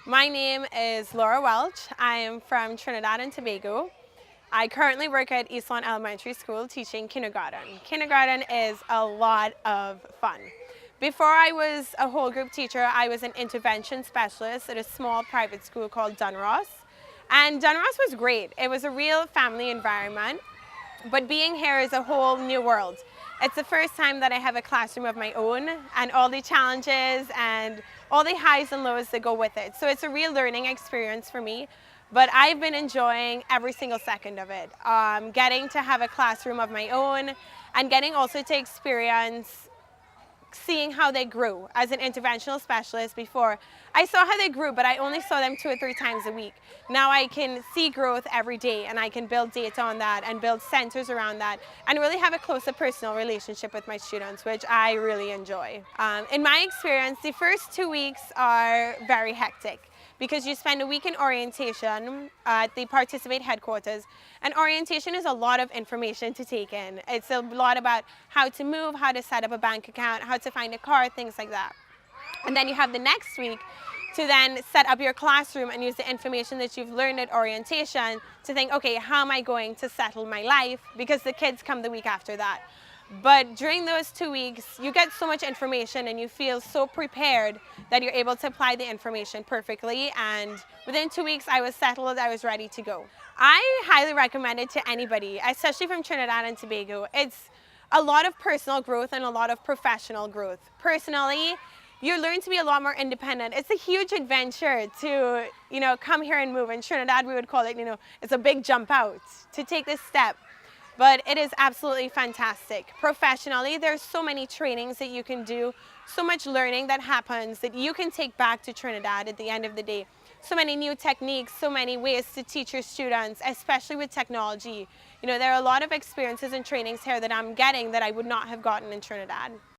My name is Laura Welch. I am from Trinidad and Tobago. I currently work at Eastlawn Elementary School teaching kindergarten. Kindergarten is a lot of fun. Before I was a whole group teacher, I was an intervention specialist at a small private school called Dunross. And Dunross was great. It was a real family environment, but being here is a whole new world. It's the first time that I have a classroom of my own and all the challenges and all the highs and lows that go with it. So it's a real learning experience for me, but I've been enjoying every single second of it. Getting to have a classroom of my own and getting also to experience seeing how they grew. As an interventional specialist before, I saw how they grew, but I only saw them 2 or 3 times a week. Now I can see growth every day, and I can build data on that and build centers around that and really have a closer personal relationship with my students, which I really enjoy. In my experience, the first 2 weeks are very hectic, because you spend a week in orientation at the Participate headquarters, and orientation is a lot of information to take in. It's a lot about how to move, how to set up a bank account, how to find a car, things like that. And then you have the next week to then set up your classroom and use the information that you've learned at orientation to think, okay, how am I going to settle my life? Because the kids come the week after that. But during those 2 weeks, you get so much information and you feel so prepared that you're able to apply the information perfectly. And within 2 weeks, I was settled, I was ready to go. I highly recommend it to anybody, especially from Trinidad and Tobago. It's a lot of personal growth and a lot of professional growth. Personally, you learn to be a lot more independent. It's a huge adventure to, come here and move. In Trinidad, we would call it, it's a big jump out to take this step. But it is absolutely fantastic. Professionally, there's so many trainings that you can do, so much learning that happens that you can take back to Trinidad at the end of the day. So many new techniques, so many ways to teach your students, especially with technology. There are a lot of experiences and trainings here that I'm getting that I would not have gotten in Trinidad.